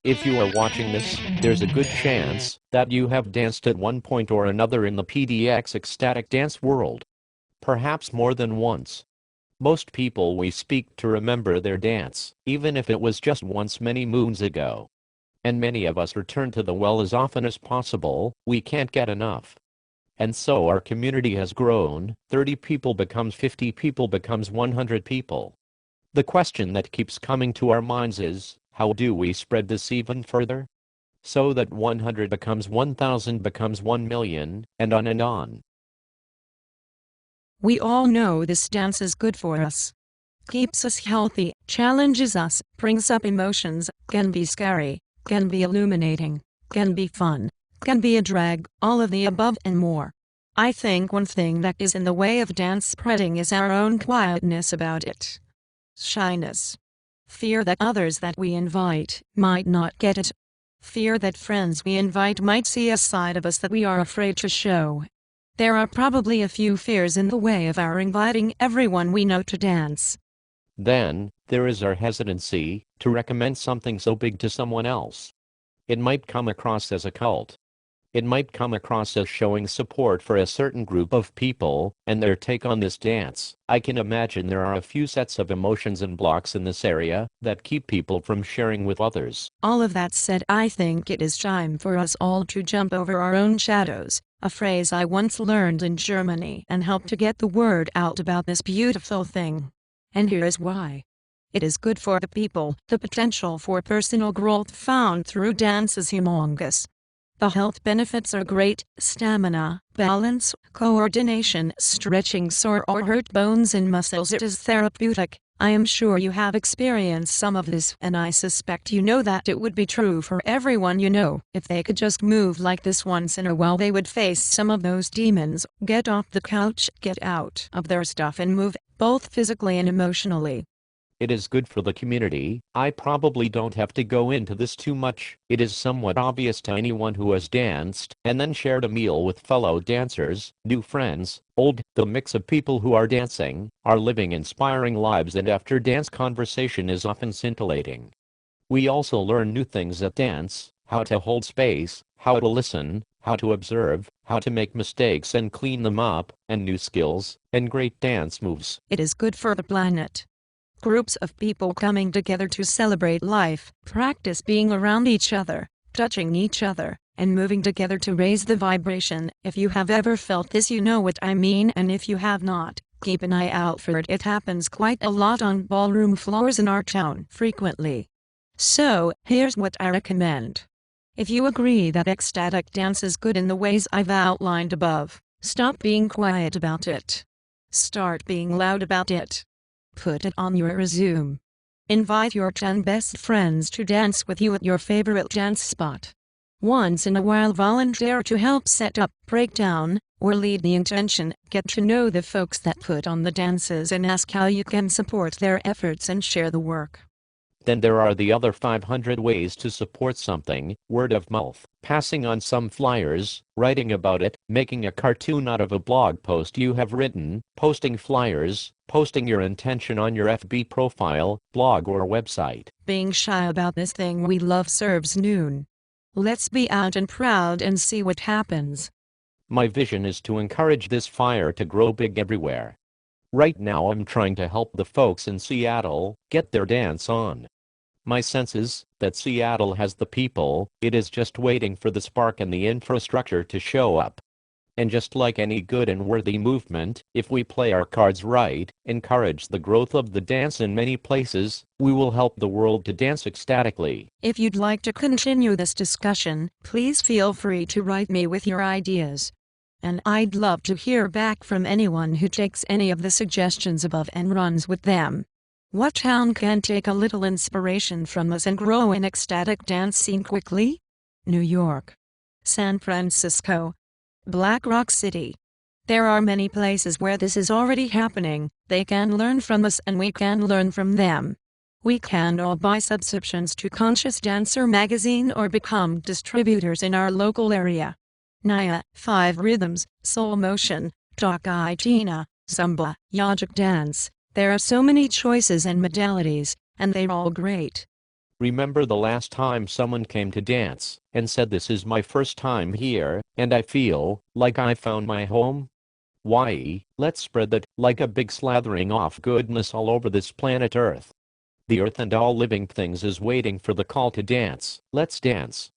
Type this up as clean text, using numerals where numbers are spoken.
If you are watching this, there's a good chance that you have danced at one point or another in the PDX ecstatic dance world. Perhaps more than once. Most people we speak to remember their dance, even if it was just once many moons ago. And many of us return to the well as often as possible. We can't get enough. And so our community has grown. 30 people becomes 50 people becomes 100 people. The question that keeps coming to our minds is, how do we spread this even further? So that 100 becomes 1,000 becomes 1 million, and on and on. We all know this dance is good for us. Keeps us healthy, challenges us, brings up emotions, can be scary, can be illuminating, can be fun, can be a drag, all of the above and more. I think one thing that is in the way of dance spreading is our own quietness about it. Shyness. Fear that others that we invite might not get it. Fear that friends we invite might see a side of us that we are afraid to show. There are probably a few fears in the way of our inviting everyone we know to dance. Then, there is our hesitancy to recommend something so big to someone else. It might come across as a cult. It might come across as showing support for a certain group of people and their take on this dance. I can imagine there are a few sets of emotions and blocks in this area that keep people from sharing with others. All of that said, I think it is time for us all to jump over our own shadows, a phrase I once learned in Germany and helped to get the word out about this beautiful thing. And here is why. It is good for the people. The potential for personal growth found through dance is humongous. The health benefits are great: stamina, balance, coordination, stretching sore or hurt bones and muscles. It is therapeutic. I am sure you have experienced some of this, and I suspect you know that it would be true for everyone you know. If they could just move like this once in a while, they would face some of those demons, get off the couch, get out of their stuff and move, both physically and emotionally. It is good for the community. I probably don't have to go into this too much. It is somewhat obvious to anyone who has danced and then shared a meal with fellow dancers, new friends, old. The mix of people who are dancing are living inspiring lives, and after dance conversation is often scintillating. We also learn new things at dance: how to hold space, how to listen, how to observe, how to make mistakes and clean them up, and new skills and great dance moves. It is good for the planet. Groups of people coming together to celebrate life, practice being around each other, touching each other, and moving together to raise the vibration. If you have ever felt this, you know what I mean, and if you have not, keep an eye out for it. It happens quite a lot on ballroom floors in our town, frequently. So, here's what I recommend. If you agree that ecstatic dance is good in the ways I've outlined above, stop being quiet about it. Start being loud about it. Put it on your resume. Invite your 10 best friends to dance with you at your favorite dance spot. Once in a while, volunteer to help set up, break down, or lead the intention. Get to know the folks that put on the dances and ask how you can support their efforts and share the work. Then there are the other 500 ways to support something: word of mouth, passing on some flyers, writing about it, making a cartoon out of a blog post you have written, posting flyers, posting your intention on your FB profile, blog or website. Being shy about this thing we love serves noon. Let's be out and proud and see what happens. My vision is to encourage this fire to grow big everywhere. Right now I'm trying to help the folks in Seattle get their dance on. My sense is that Seattle has the people, it is just waiting for the spark and the infrastructure to show up. And just like any good and worthy movement, if we play our cards right, encourage the growth of the dance in many places, we will help the world to dance ecstatically. If you'd like to continue this discussion, please feel free to write me with your ideas. And I'd love to hear back from anyone who takes any of the suggestions above and runs with them. What town can take a little inspiration from us and grow an ecstatic dance scene quickly? New York. San Francisco. Black Rock City. There are many places where this is already happening. They can learn from us and we can learn from them. We can all buy subscriptions to Conscious Dancer magazine or become distributors in our local area. Naya, 5 Rhythms, Soul Motion, Tokai Tina, Zumba, Yogic Dance. There are so many choices and modalities, and they're all great. Remember the last time someone came to dance and said, "This is my first time here, and I feel like I found my home"? Why, let's spread that like a big slathering off goodness all over this planet Earth. The Earth and all living things is waiting for the call to dance. Let's dance.